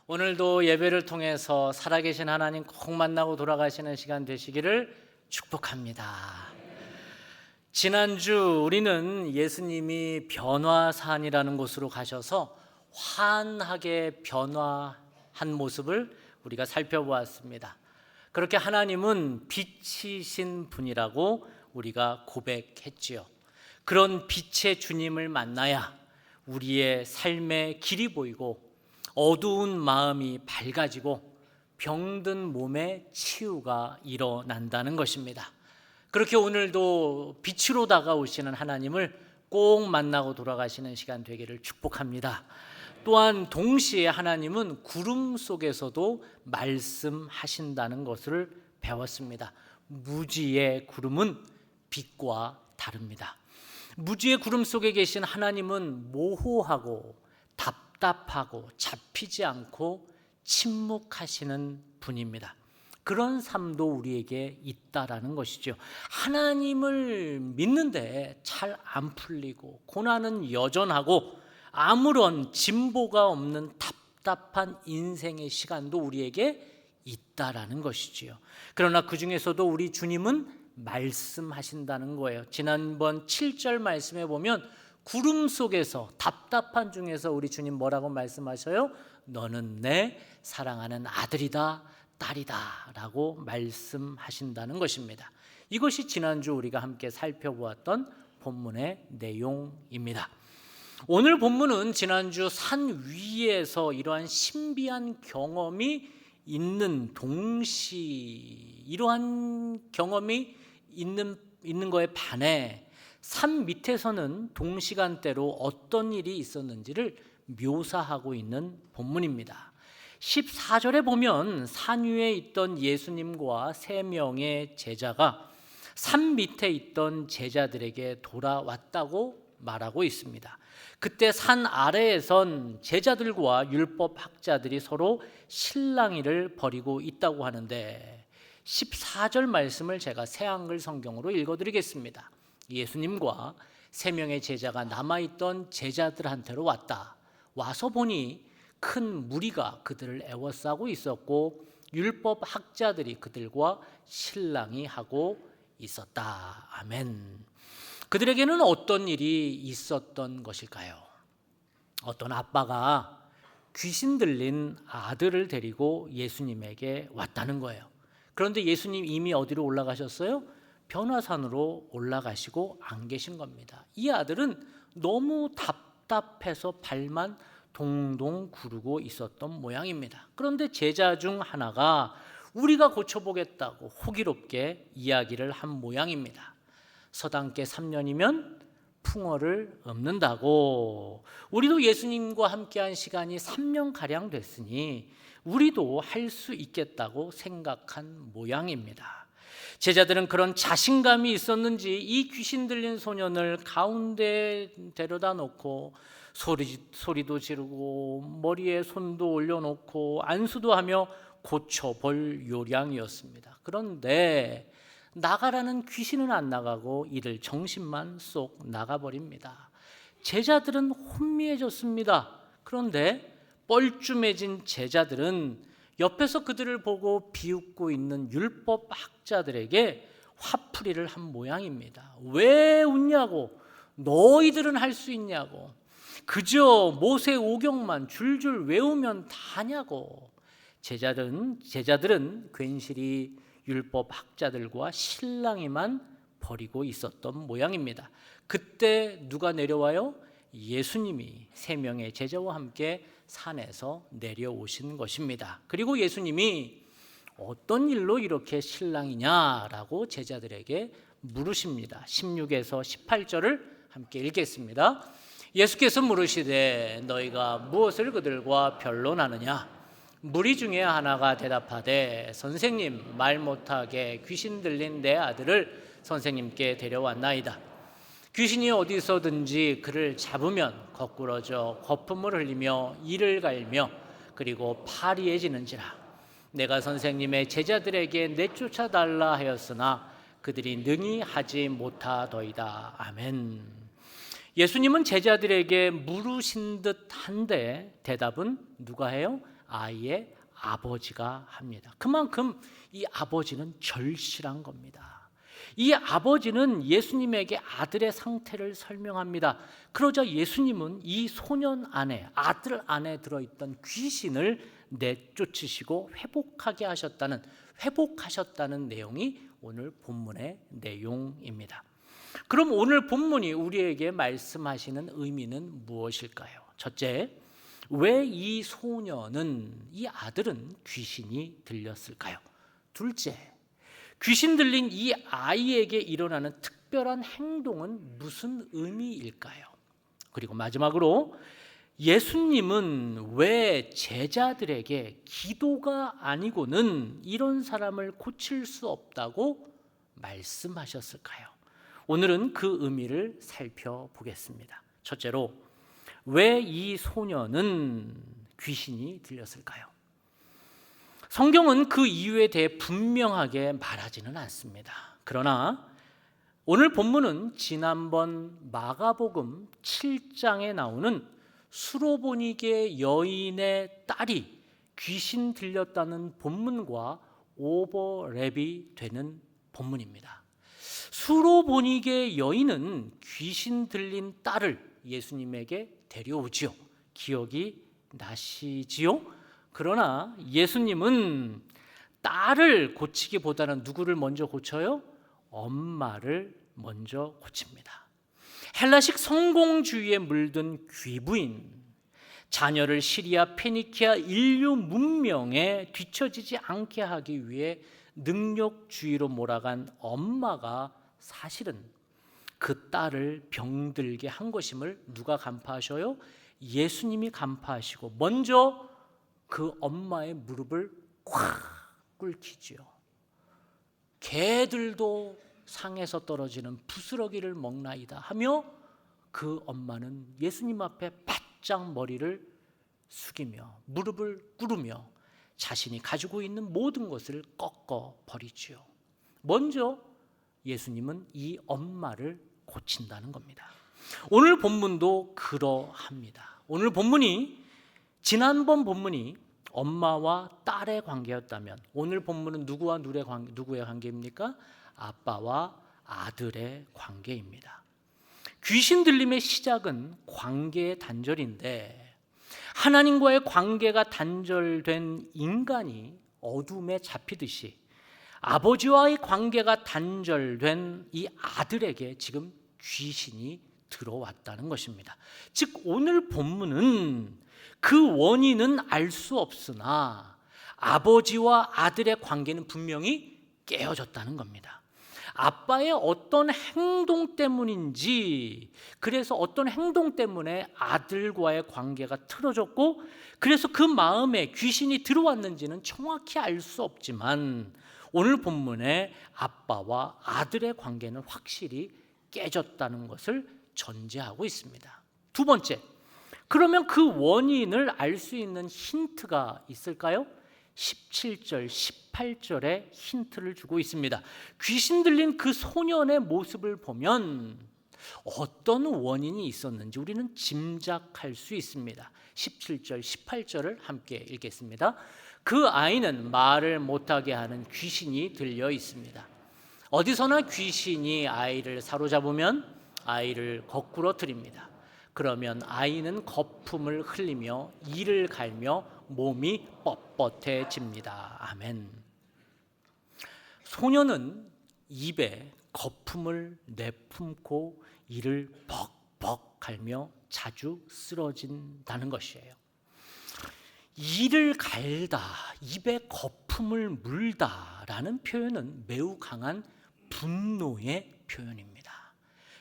오늘도 예배를 통해서 살아계신 하나님 꼭 만나고 돌아가시는 시간 되시기를 축복합니다. 지난주 우리는 예수님이 변화산이라는 곳으로 가셔서 환하게 변화한 모습을 우리가 살펴보았습니다. 그렇게 하나님은 빛이신 분이라고 우리가 고백했지요. 그런 빛의 주님을 만나야 우리의 삶의 길이 보이고 어두운 마음이 밝아지고 병든 몸의 치유가 일어난다는 것입니다. 그렇게 오늘도 빛으로 다가오시는 하나님을 꼭 만나고 돌아가시는 시간 되기를 축복합니다. 또한 동시에 하나님은 구름 속에서도 말씀하신다는 것을 배웠습니다. 무지의 구름은 빛과 다릅니다. 무지의 구름 속에 계신 하나님은 모호하고 답답하고 잡히지 않고 침묵하시는 분입니다. 그런 삶도 우리에게 있다라는 것이죠. 하나님을 믿는데 잘 안 풀리고 고난은 여전하고 아무런 진보가 없는 답답한 인생의 시간도 우리에게 있다라는 것이지요. 그러나 그 중에서도 우리 주님은 말씀하신다는 거예요. 지난번 7절 말씀에 보면 구름 속에서 답답한 중에서 우리 주님 뭐라고 말씀하셔요? 너는 내 사랑하는 아들이다, 딸이다 라고 말씀하신다는 것입니다. 이것이 지난주 우리가 함께 살펴보았던 본문의 내용입니다. 오늘 본문은 지난주 산 위에서 이러한 신비한 경험이 있는 이러한 경험이 있는 거에 반해 산 밑에서는 동시간대로 어떤 일이 있었는지를 묘사하고 있는 본문입니다. 14절에 보면 산 위에 있던 예수님과 3명의 제자가 산 밑에 있던 제자들에게 돌아왔다고 말하고 있습니다. 그때 산 아래에선 제자들과 율법학자들이 서로 실랑이를 벌이고 있다고 하는데 14절 말씀을 제가 새한글 성경으로 읽어드리겠습니다. 예수님과 3명의 제자가 남아있던 제자들한테로 와서 보니 큰 무리가 그들을 애워싸고 있었고 율법 학자들이 그들과 실랑이하고 있었다. 아멘. 그들에게는 어떤 일이 있었던 것일까요? 어떤 아빠가 귀신 들린 아들을 데리고 예수님에게 왔다는 거예요. 그런데 예수님 이미 어디로 올라가셨어요? 변화산으로 올라가시고 안 계신 겁니다. 이 아들은 너무 답답해서 발만 동동 구르고 있었던 모양입니다. 그런데 제자 중 하나가 우리가 고쳐보겠다고 호기롭게 이야기를 한 모양입니다. 서당께 3년이면 풍어를 엎는다고. 우리도 예수님과 함께한 시간이 3년가량 됐으니 우리도 할 수 있겠다고 생각한 모양입니다. 제자들은 그런 자신감이 있었는지 이 귀신 들린 소년을 가운데 데려다 놓고 소리도 지르고 머리에 손도 올려놓고 안수도 하며 고쳐볼 요량이었습니다. 그런데 나가라는 귀신은 안 나가고 이들 정신만 쏙 나가버립니다. 제자들은 혼미해졌습니다. 그런데 뻘쭘해진 제자들은 옆에서 그들을 보고 비웃고 있는 율법 학자들에게 화풀이를 한 모양입니다. 왜 웃냐고, 너희들은 할 수 있냐고, 그저 모세 오경만 줄줄 외우면 다냐고. 제자들은 괜시리 율법 학자들과 실랑이만 벌이고 있었던 모양입니다. 그때 누가 내려와요? 예수님이 3명의 제자와 함께 산에서 내려오신 것입니다. 그리고 예수님이 어떤 일로 이렇게 실랑이냐라고 제자들에게 물으십니다. 16에서 18절을 함께 읽겠습니다. 예수께서 물으시되 너희가 무엇을 그들과 변론하느냐? 무리 중에 하나가 대답하되 선생님, 말 못하게 귀신 들린 내 아들을 선생님께 데려왔나이다. 귀신이 어디서든지 그를 잡으면 거꾸러져 거품을 흘리며 이를 갈며 그리고 파리해지는지라. 내가 선생님의 제자들에게 내쫓아 달라 하였으나 그들이 능히 하지 못하더이다. 아멘. 예수님은 제자들에게 물으신 듯한데 대답은 누가 해요? 아이의 아버지가 합니다. 그만큼 이 아버지는 절실한 겁니다. 이 아버지는 예수님에게 아들의 상태를 설명합니다. 그러자 예수님은 이 소년 안에, 아들 안에 들어있던 귀신을 내쫓으시고 회복하셨다는 내용이 오늘 본문의 내용입니다. 그럼 오늘 본문이 우리에게 말씀하시는 의미는 무엇일까요? 첫째, 왜 이 소년은, 이 아들은 귀신이 들렸을까요? 둘째, 귀신 들린 이 아이에게 일어나는 특별한 행동은 무슨 의미일까요? 그리고 마지막으로 예수님은 왜 제자들에게 기도가 아니고는 이런 사람을 고칠 수 없다고 말씀하셨을까요? 오늘은 그 의미를 살펴보겠습니다. 첫째로, 왜 이 소년은 귀신이 들렸을까요? 성경은 그 이유에 대해 분명하게 말하지는 않습니다. 그러나 오늘 본문은 지난번 마가복음 7장에 나오는 수로보니게 여인의 딸이 귀신 들렸다는 본문과 오버랩이 되는 본문입니다. 수로보니게 여인은 귀신 들린 딸을 예수님에게 데려오지요. 기억이 나시지요? 그러나 예수님은 딸을 고치기보다는 누구를 먼저 고쳐요? 엄마를 먼저 고칩니다. 헬라식 성공주의에 물든 귀부인, 자녀를 시리아, 페니키아 인류 문명에 뒤처지지 않게 하기 위해 능력주의로 몰아간 엄마가 사실은 그 딸을 병들게 한 것임을 누가 간파하셔요? 예수님이 간파하시고 먼저 그 엄마의 무릎을 콱 꿇기지요. 개들도 상에서 떨어지는 부스러기를 먹나이다 하며 그 엄마는 예수님 앞에 바짝 머리를 숙이며 무릎을 꿇으며 자신이 가지고 있는 모든 것을 꺾어 버리지요. 먼저 예수님은 이 엄마를 고친다는 겁니다. 오늘 본문도 그러합니다. 오늘 본문이, 지난번 본문이 엄마와 딸의 관계였다면 오늘 본문은 누구와 누구의 관계입니까? 아빠와 아들의 관계입니다. 귀신 들림의 시작은 관계의 단절인데, 하나님과의 관계가 단절된 인간이 어둠에 잡히듯이 아버지와의 관계가 단절된 이 아들에게 지금 귀신이 들어왔다는 것입니다. 즉 오늘 본문은 그 원인은 알 수 없으나 아버지와 아들의 관계는 분명히 깨어졌다는 겁니다. 아빠의 어떤 행동 때문인지, 그래서 어떤 행동 때문에 아들과의 관계가 틀어졌고, 그래서 그 마음에 귀신이 들어왔는지는 정확히 알 수 없지만 오늘 본문에 아빠와 아들의 관계는 확실히 깨졌다는 것을 전제하고 있습니다. 두 번째, 그러면 그 원인을 알 수 있는 힌트가 있을까요? 17절, 18절에 힌트를 주고 있습니다. 귀신 들린 그 소년의 모습을 보면 어떤 원인이 있었는지 우리는 짐작할 수 있습니다. 17절, 18절을 함께 읽겠습니다. 그 아이는 말을 못하게 하는 귀신이 들려 있습니다. 어디서나 귀신이 아이를 사로잡으면 아이를 거꾸로 들입니다. 그러면 아이는 거품을 흘리며 이를 갈며 몸이 뻣뻣해집니다. 아멘. 소년은 입에 거품을 내품고 이를 벅벅 갈며 자주 쓰러진다는 것이에요. 이를 갈다, 입에 거품을 물다라는 표현은 매우 강한 분노의 표현입니다.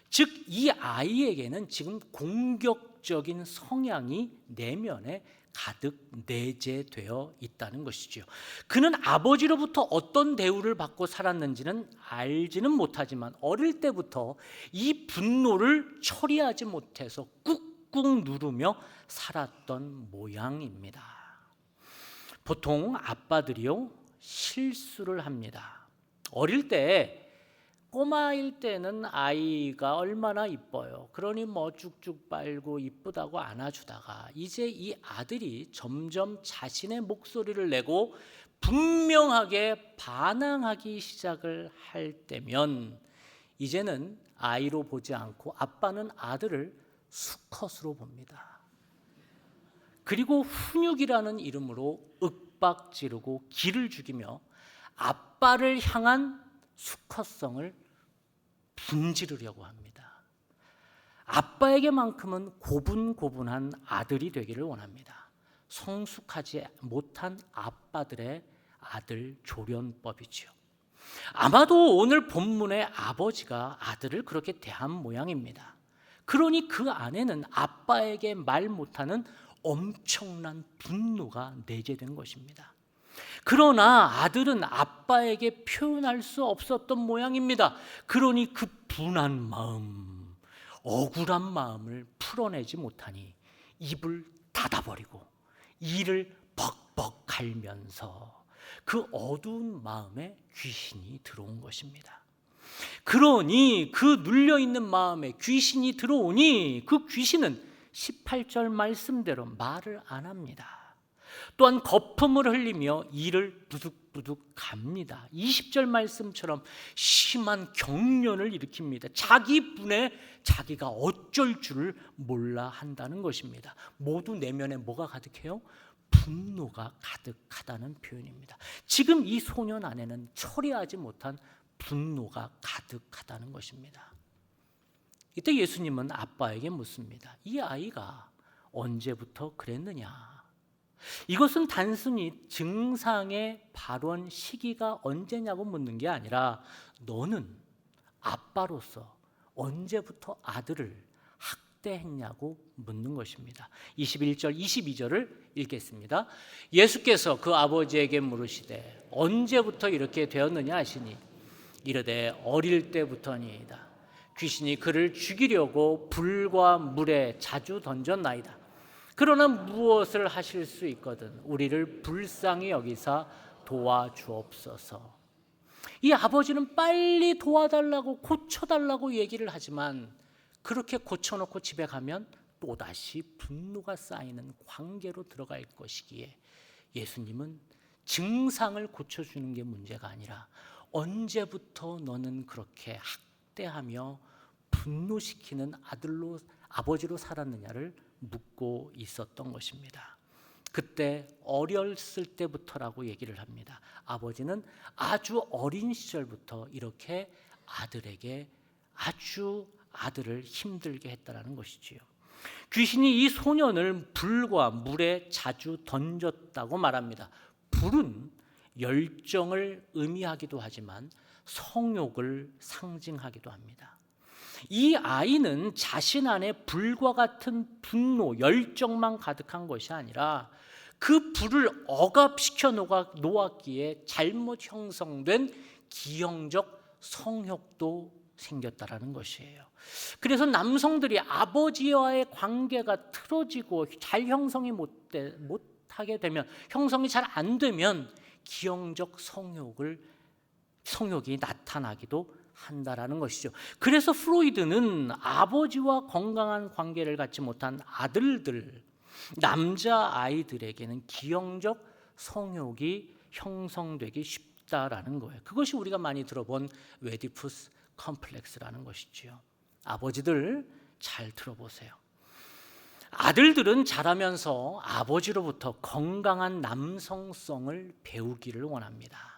즉 이 아이에게는 지금 공격적인 성향이 내면에 가득 내재되어 있다는 것이죠. 그는 아버지로부터 어떤 대우를 받고 살았는지는 알지는 못하지만 어릴 때부터 이 분노를 처리하지 못해서 꾹꾹 누르며 살았던 모양입니다. 보통 아빠들이요 실수를 합니다. 어릴 때 꼬마일 때는 아이가 얼마나 이뻐요. 그러니 뭐 쭉쭉 빨고 이쁘다고 안아주다가 이제 이 아들이 점점 자신의 목소리를 내고 분명하게 반항하기 시작을 할 때면 이제는 아이로 보지 않고 아빠는 아들을 수컷으로 봅니다. 그리고 훈육이라는 이름으로 윽박 지르고 기를 죽이며 아빠를 향한 수컷성을 분지르려고 합니다. 아빠에게만큼은 고분고분한 아들이 되기를 원합니다. 성숙하지 못한 아빠들의 아들 조련법이지요. 아마도 오늘 본문의 아버지가 아들을 그렇게 대한 모양입니다. 그러니 그 안에는 아빠에게 말 못하는 엄청난 분노가 내재된 것입니다. 그러나 아들은 아빠에게 표현할 수 없었던 모양입니다. 그러니 그 분한 마음, 억울한 마음을 풀어내지 못하니 입을 닫아버리고 이를 벅벅 갈면서 그 어두운 마음에 귀신이 들어온 것입니다. 그러니 그 눌려있는 마음에 귀신이 들어오니 그 귀신은 18절 말씀대로 말을 안 합니다. 또한 거품을 흘리며 이를 부득부득 갑니다. 20절 말씀처럼 심한 경련을 일으킵니다. 자기 분에 자기가 어쩔 줄을 몰라 한다는 것입니다. 모두 내면에 뭐가 가득해요? 분노가 가득하다는 표현입니다. 지금 이 소년 안에는 처리하지 못한 분노가 가득하다는 것입니다. 이때 예수님은 아빠에게 묻습니다. 이 아이가 언제부터 그랬느냐? 이것은 단순히 증상의 발원 시기가 언제냐고 묻는 게 아니라 너는 아빠로서 언제부터 아들을 학대했냐고 묻는 것입니다. 21절, 22절을 읽겠습니다. 예수께서 그 아버지에게 물으시되 언제부터 이렇게 되었느냐 하시니 이르되 어릴 때부터니이다. 귀신이 그를 죽이려고 불과 물에 자주 던졌나이다. 그러나 무엇을 하실 수 있거든 우리를 불쌍히 여기사 도와주옵소서. 이 아버지는 빨리 도와달라고 고쳐달라고 얘기를 하지만 그렇게 고쳐놓고 집에 가면 또다시 분노가 쌓이는 관계로 들어갈 것이기에 예수님은 증상을 고쳐주는 게 문제가 아니라 언제부터 너는 그렇게 학대하며 분노시키는 아버지로 살았느냐를 묻고 있었던 것입니다. 그때 어렸을 때부터라고 얘기를 합니다. 아버지는 아주 어린 시절부터 이렇게 아들에게 아주 아들을 힘들게 했다라는 것이지요. 귀신이 이 소년을 불과 물에 자주 던졌다고 말합니다. 불은 열정을 의미하기도 하지만 성욕을 상징하기도 합니다. 이 아이는 자신 안에 불과 같은 분노, 열정만 가득한 것이 아니라 그 불을 억압시켜 놓았기에 잘못 형성된 기형적 성욕도 생겼다라는 것이에요. 그래서 남성들이 아버지와의 관계가 틀어지고 잘 형성이 못하게 되면, 형성이 잘 안 되면 기형적 성욕이 나타나기도 한다라는 것이죠. 그래서 프로이드는 아버지와 건강한 관계를 갖지 못한 아들들, 남자 아이들에게는 기형적 성욕이 형성되기 쉽다라는 거예요. 그것이 우리가 많이 들어본 웨디푸스 컴플렉스라는 것이지요. 아버지들 잘 들어보세요. 아들들은 자라면서 아버지로부터 건강한 남성성을 배우기를 원합니다.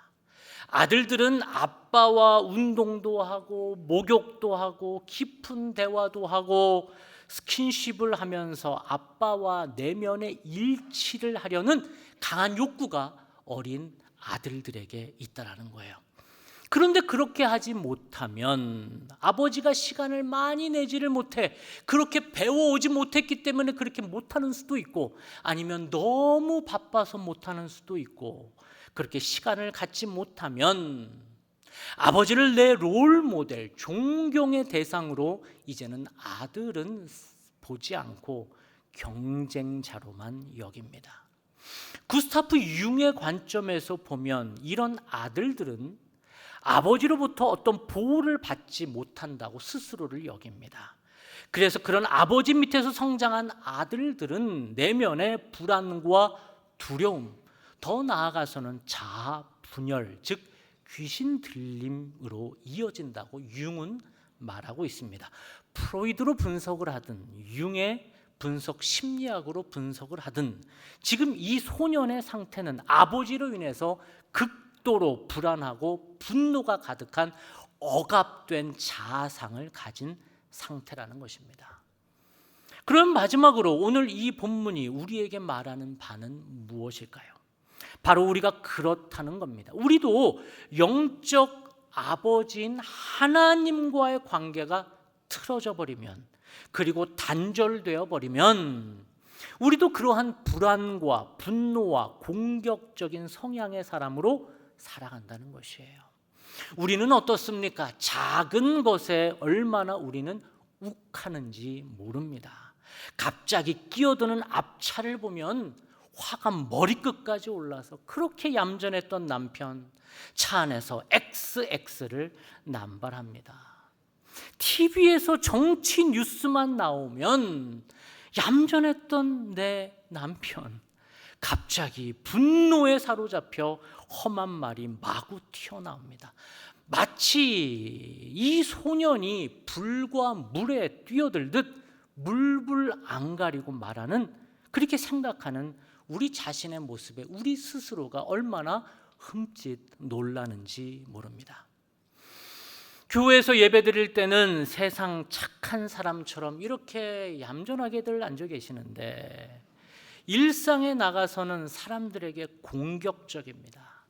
아들들은 아빠와 운동도 하고 목욕도 하고 깊은 대화도 하고 스킨십을 하면서 아빠와 내면의 일치를 하려는 강한 욕구가 어린 아들들에게 있다라는 거예요. 그런데 그렇게 하지 못하면 아버지가 시간을 많이 내지를 못해 그렇게 배워오지 못했기 때문에 그렇게 못하는 수도 있고, 아니면 너무 바빠서 못하는 수도 있고, 그렇게 시간을 갖지 못하면 아버지를 내 롤 모델, 존경의 대상으로 이제는 아들은 보지 않고 경쟁자로만 여깁니다. 구스타프 융의 관점에서 보면 이런 아들들은 아버지로부터 어떤 보호를 받지 못한다고 스스로를 여깁니다. 그래서 그런 아버지 밑에서 성장한 아들들은 내면의 불안과 두려움, 더 나아가서는 자아 분열, 즉 귀신 들림으로 이어진다고 융은 말하고 있습니다. 프로이드로 분석을 하든 융의 분석 심리학으로 분석을 하든 지금 이 소년의 상태는 아버지로 인해서 극도로 불안하고 분노가 가득한 억압된 자아상을 가진 상태라는 것입니다. 그럼 마지막으로 오늘 이 본문이 우리에게 말하는 바는 무엇일까요? 바로 우리가 그렇다는 겁니다. 우리도 영적 아버지인 하나님과의 관계가 틀어져 버리면, 그리고 단절되어 버리면 우리도 그러한 불안과 분노와 공격적인 성향의 사람으로 살아간다는 것이에요. 우리는 어떻습니까? 작은 것에 얼마나 우리는 욱하는지 모릅니다. 갑자기 끼어드는 앞차를 보면 화가 머리끝까지 올라서 그렇게 얌전했던 남편 차 안에서 XX를 남발합니다. TV에서 정치 뉴스만 나오면 얌전했던 내 남편 갑자기 분노에 사로잡혀 험한 말이 마구 튀어나옵니다. 마치 이 소년이 불과 물에 뛰어들듯 물불 안 가리고 말하는, 그렇게 생각하는 우리 자신의 모습에 우리 스스로가 얼마나 흠칫 놀라는지 모릅니다. 교회에서 예배 드릴 때는 세상 착한 사람처럼 이렇게 얌전하게들 앉아 계시는데 일상에 나가서는 사람들에게 공격적입니다.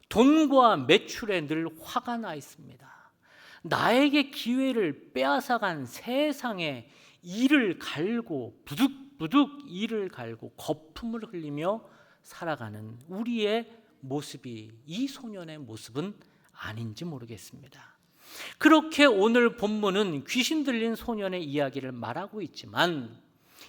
돈과 매출에 늘 화가 나 있습니다. 나에게 기회를 빼앗아간 세상에 이를 갈고 부득부득 이를 갈고 거품을 흘리며 살아가는 우리의 모습이 이 소년의 모습은 아닌지 모르겠습니다. 그렇게 오늘 본문은 귀신 들린 소년의 이야기를 말하고 있지만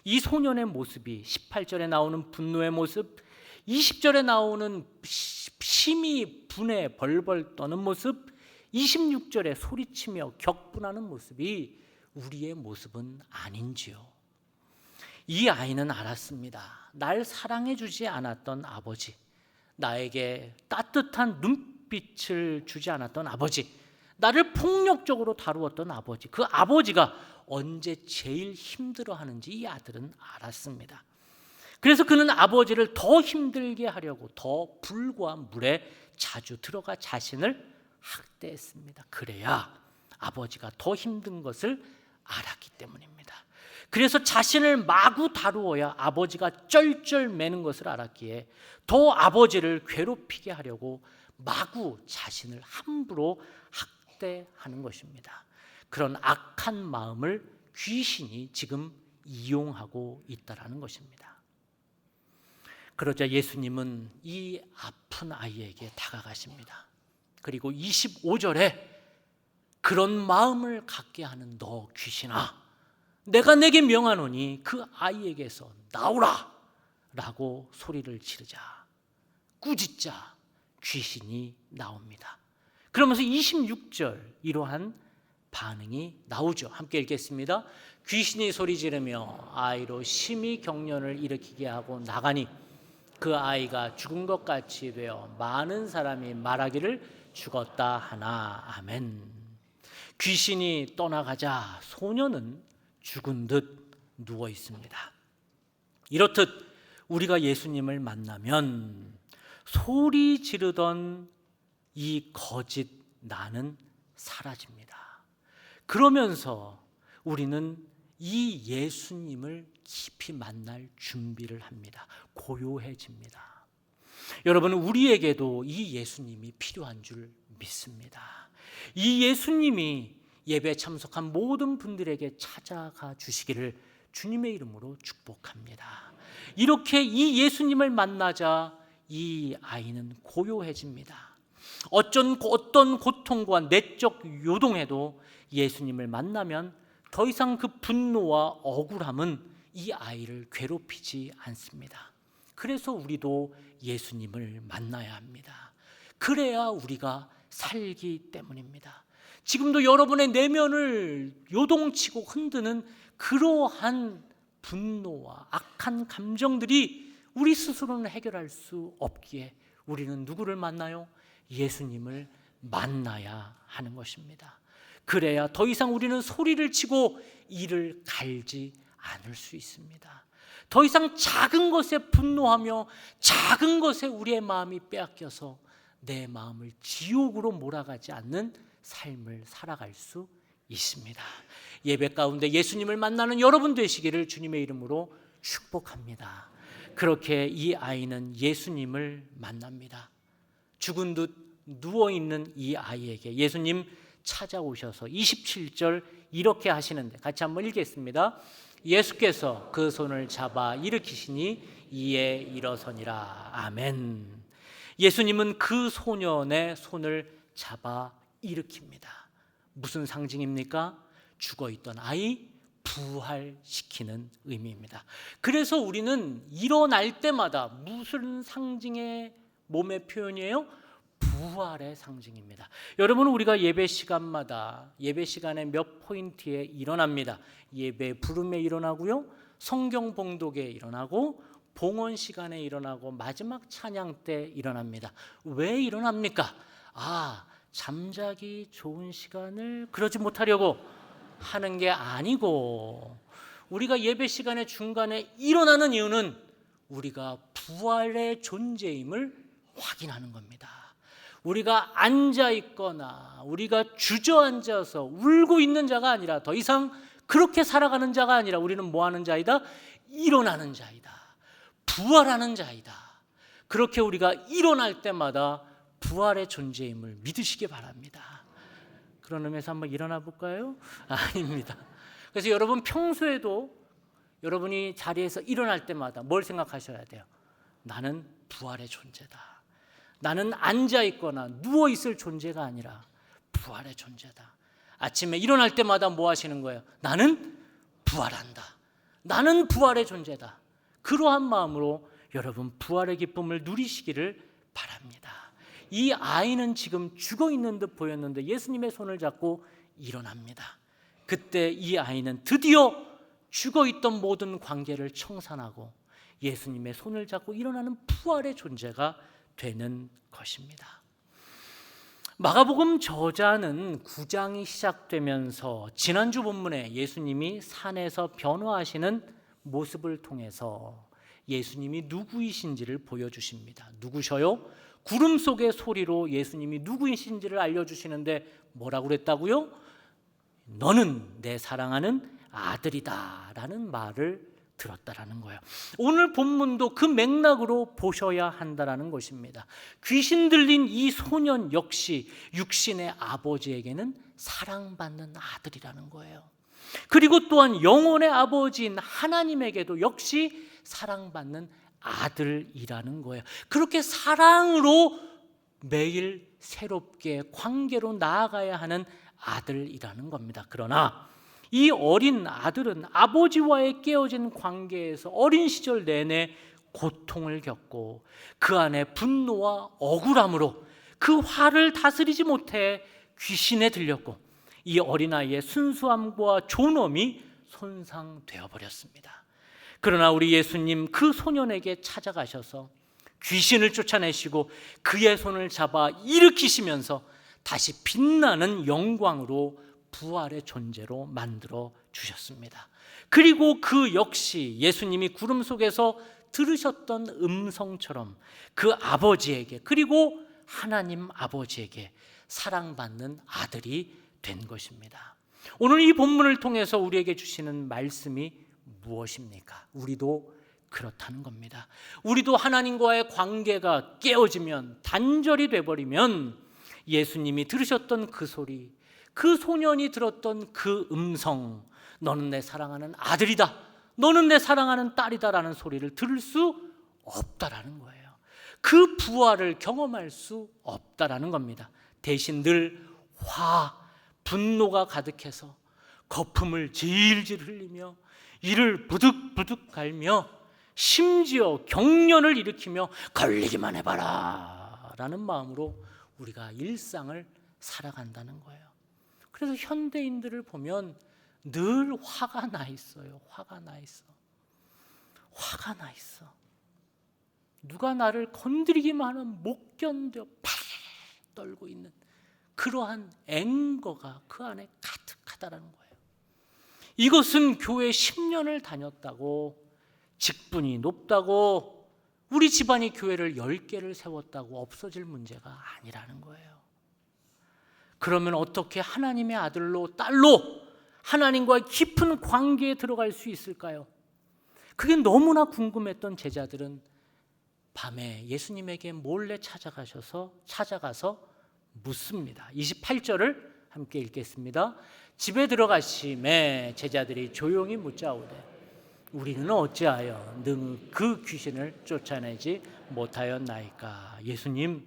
이 소년의 모습이 18절에 나오는 분노의 모습, 20절에 나오는 심히 분에 벌벌 떠는 모습, 26절에 소리치며 격분하는 모습이 우리의 모습은 아닌지요. 이 아이는 알았습니다. 날 사랑해 주지 않았던 아버지, 나에게 따뜻한 눈빛을 주지 않았던 아버지, 나를 폭력적으로 다루었던 아버지, 그 아버지가 언제 제일 힘들어하는지 이 아들은 알았습니다. 그래서 그는 아버지를 더 힘들게 하려고 더 불과 물에 자주 들어가 자신을 학대했습니다. 그래야 아버지가 더 힘든 것을 알았기 때문입니다. 그래서 자신을 마구 다루어야 아버지가 쩔쩔매는 것을 알았기에 더 아버지를 괴롭히게 하려고 마구 자신을 함부로 학대하는 것입니다. 그런 악한 마음을 귀신이 지금 이용하고 있다는 것입니다. 그러자 예수님은 이 아픈 아이에게 다가가십니다. 그리고 25절에 그런 마음을 갖게 하는 너 귀신아, 내가 내게 명하노니 그 아이에게서 나오라 라고 소리를 지르자 꾸짖자 귀신이 나옵니다. 그러면서 26절 이러한 반응이 나오죠. 함께 읽겠습니다. 귀신이 소리 지르며 아이로 심히 경련을 일으키게 하고 나가니 그 아이가 죽은 것 같이 되어 많은 사람이 말하기를 죽었다 하나. 아멘. 귀신이 떠나가자 소년은 죽은 듯 누워 있습니다. 이렇듯 우리가 예수님을 만나면 소리 지르던 이 거짓 나는 사라집니다. 그러면서 우리는 이 예수님을 깊이 만날 준비를 합니다. 고요해집니다. 여러분, 우리에게도 이 예수님이 필요한 줄 믿습니다. 이 예수님이 예배에 참석한 모든 분들에게 찾아가 주시기를 주님의 이름으로 축복합니다. 이렇게 이 예수님을 만나자 이 아이는 고요해집니다. 어떤 고통과 내적 요동에도 예수님을 만나면 더 이상 그 분노와 억울함은 이 아이를 괴롭히지 않습니다. 그래서 우리도 예수님을 만나야 합니다. 그래야 우리가 살기 때문입니다. 지금도 여러분의 내면을 요동치고 흔드는 그러한 분노와 악한 감정들이 우리 스스로는 해결할 수 없기에 우리는 누구를 만나요? 예수님을 만나야 하는 것입니다. 그래야 더 이상 우리는 소리를 치고 이를 갈지 않을 수 있습니다. 더 이상 작은 것에 분노하며 작은 것에 우리의 마음이 빼앗겨서 내 마음을 지옥으로 몰아가지 않는 삶을 살아갈 수 있습니다. 예배 가운데 예수님을 만나는 여러분 되시기를 주님의 이름으로 축복합니다. 그렇게 이 아이는 예수님을 만납니다. 죽은 듯 누워있는 이 아이에게 예수님 찾아오셔서 27절 이렇게 하시는데 같이 한번 읽겠습니다. 예수께서 그 손을 잡아 일으키시니 이에 일어서니라. 아멘. 예수님은 그 소년의 손을 잡아 일으킵니다. 무슨 상징입니까? 죽어있던 아이 부활시키는 의미입니다. 그래서 우리는 일어날 때마다 무슨 상징의 몸의 표현이에요? 부활의 상징입니다. 여러분, 우리가 예배 시간마다 예배 시간에 몇 포인트에 일어납니다. 예배 부름에 일어나고요, 성경 봉독에 일어나고, 봉헌 시간에 일어나고, 마지막 찬양 때 일어납니다. 왜 일어납니까? 잠자기 좋은 시간을 그러지 못하려고 하는 게 아니고, 우리가 예배 시간의 중간에 일어나는 이유는 우리가 부활의 존재임을 확인하는 겁니다. 우리가 앉아 있거나 우리가 주저앉아서 울고 있는 자가 아니라, 더 이상 그렇게 살아가는 자가 아니라 우리는 뭐 하는 자이다? 일어나는 자이다. 부활하는 자이다. 그렇게 우리가 일어날 때마다 부활의 존재임을 믿으시기 바랍니다. 그런 의미에서 한번 일어나 볼까요? 아닙니다. 그래서 여러분 평소에도 여러분이 자리에서 일어날 때마다 뭘 생각하셔야 돼요? 나는 부활의 존재다. 나는 앉아있거나 누워있을 존재가 아니라 부활의 존재다. 아침에 일어날 때마다 뭐 하시는 거예요? 나는 부활한다. 나는 부활의 존재다. 그러한 마음으로 여러분 부활의 기쁨을 누리시기를 바랍니다. 이 아이는 지금 죽어있는 듯 보였는데 예수님의 손을 잡고 일어납니다. 그때 이 아이는 드디어 죽어있던 모든 관계를 청산하고 예수님의 손을 잡고 일어나는 부활의 존재가 되는 것입니다. 마가복음 저자는 9장이 시작되면서 지난주 본문에 예수님이 산에서 변화하시는 모습을 통해서 예수님이 누구이신지를 보여주십니다. 누구셔요? 구름 속의 소리로 예수님이 누구이신지를 알려주시는데 뭐라고 그랬다고요? 너는 내 사랑하는 아들이다 라는 말을 들었다라는 거예요. 오늘 본문도 그 맥락으로 보셔야 한다라는 것입니다. 귀신 들린 이 소년 역시 육신의 아버지에게는 사랑받는 아들이라는 거예요. 그리고 또한 영혼의 아버지인 하나님에게도 역시 사랑받는 아들이라는 거예요. 그렇게 사랑으로 매일 새롭게 관계로 나아가야 하는 아들이라는 겁니다. 그러나 이 어린 아들은 아버지와의 깨어진 관계에서 어린 시절 내내 고통을 겪고 그 안에 분노와 억울함으로 그 화를 다스리지 못해 귀신에 들렸고 이 어린아이의 순수함과 존엄이 손상되어 버렸습니다. 그러나 우리 예수님 그 소년에게 찾아가셔서 귀신을 쫓아내시고 그의 손을 잡아 일으키시면서 다시 빛나는 영광으로 부활의 존재로 만들어 주셨습니다. 그리고 그 역시 예수님이 구름 속에서 들으셨던 음성처럼 그 아버지에게, 그리고 하나님 아버지에게 사랑받는 아들이 된 것입니다. 오늘 이 본문을 통해서 우리에게 주시는 말씀이 무엇입니까? 우리도 그렇다는 겁니다. 우리도 하나님과의 관계가 깨어지면, 단절이 돼버리면 예수님이 들으셨던 그 소리, 그 소년이 들었던 그 음성, 너는 내 사랑하는 아들이다, 너는 내 사랑하는 딸이다 라는 소리를 들을 수 없다라는 거예요. 그 부활을 경험할 수 없다라는 겁니다. 대신 늘 분노가 가득해서 거품을 질질 흘리며 이를 부득부득 갈며 심지어 경련을 일으키며 걸리기만 해봐라 라는 마음으로 우리가 일상을 살아간다는 거예요. 그래서 현대인들을 보면 늘 화가 나 있어요. 화가 나 있어. 화가 나 있어. 누가 나를 건드리기만 하면 못 견뎌 팍 떨고 있는 그러한 앵거가 그 안에 가득하다라는 거예요. 이것은 교회 10년을 다녔다고, 직분이 높다고, 우리 집안이 교회를 10개를 세웠다고 없어질 문제가 아니라는 거예요. 그러면 어떻게 하나님의 아들로 딸로 하나님과의 깊은 관계에 들어갈 수 있을까요? 그게 너무나 궁금했던 제자들은 밤에 예수님에게 몰래 찾아가서 묻습니다. 28절을 함께 읽겠습니다. 집에 들어가심에 제자들이 조용히 묻자오되 우리는 어찌하여 능히 그 귀신을 쫓아내지 못하였나이까. 예수님,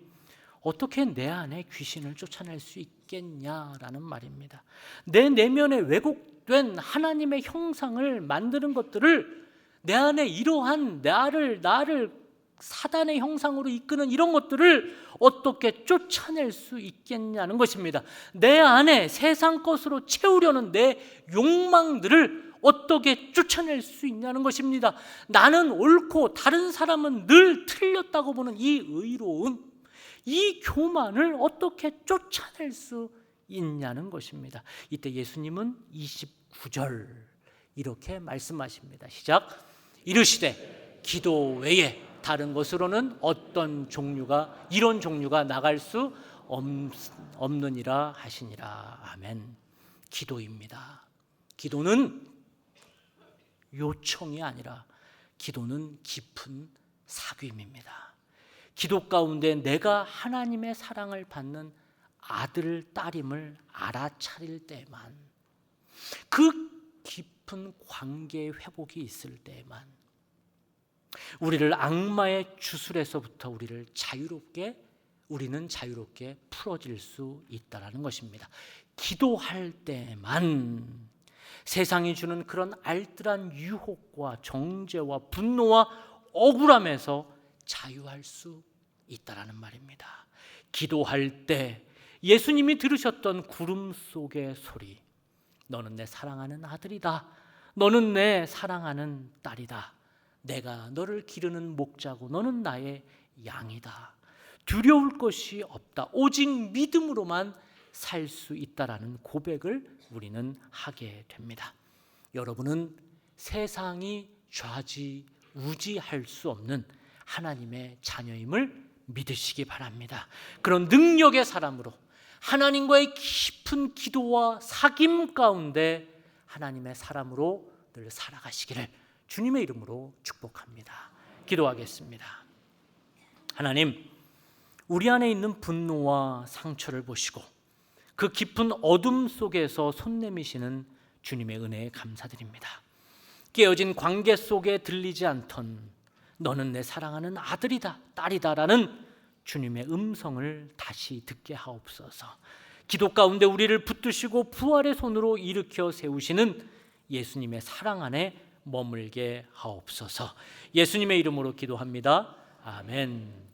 어떻게 내 안에 귀신을 쫓아낼 수 있겠냐라는 말입니다. 내 내면에 왜곡된 하나님의 형상을 만드는 것들을, 내 안에 이러한 나를 사단의 형상으로 이끄는 이런 것들을 어떻게 쫓아낼 수 있겠냐는 것입니다. 내 안에 세상 것으로 채우려는 내 욕망들을 어떻게 쫓아낼 수 있냐는 것입니다. 나는 옳고 다른 사람은 늘 틀렸다고 보는 이 의로움, 이 교만을 어떻게 쫓아낼 수 있냐는 것입니다. 이때 예수님은 29절 이렇게 말씀하십니다. 시작. 이르시되 기도 외에 다른 것으로는 이런 종류가 나갈 수 없느니라 하시니라. 아멘. 기도입니다. 기도는 요청이 아니라 기도는 깊은 사귐입니다. 기도 가운데 내가 하나님의 사랑을 받는 아들, 딸임을 알아차릴 때만, 그 깊은 관계의 회복이 있을 때만 우리를 악마의 주술에서부터 우리는 자유롭게 풀어질 수 있다라는 것입니다. 기도할 때만 세상이 주는 그런 알뜰한 유혹과 정죄와 분노와 억울함에서 자유할 수 있다라는 말입니다. 기도할 때 예수님이 들으셨던 구름 속의 소리, 너는 내 사랑하는 아들이다, 너는 내 사랑하는 딸이다, 내가 너를 기르는 목자고 너는 나의 양이다, 두려울 것이 없다, 오직 믿음으로만 살 수 있다라는 고백을 우리는 하게 됩니다. 여러분은 세상이 좌지우지할 수 없는 하나님의 자녀임을 믿으시기 바랍니다. 그런 능력의 사람으로 하나님과의 깊은 기도와 사귐 가운데 하나님의 사람으로 늘 살아가시기를 주님의 이름으로 축복합니다. 기도하겠습니다. 하나님, 우리 안에 있는 분노와 상처를 보시고 그 깊은 어둠 속에서 손 내미시는 주님의 은혜에 감사드립니다. 깨어진 관계 속에 들리지 않던 너는 내 사랑하는 아들이다, 딸이다라는 주님의 음성을 다시 듣게 하옵소서. 기도 가운데 우리를 붙드시고 부활의 손으로 일으켜 세우시는 예수님의 사랑 안에 머물게 하옵소서. 예수님의 이름으로 기도합니다. 아멘.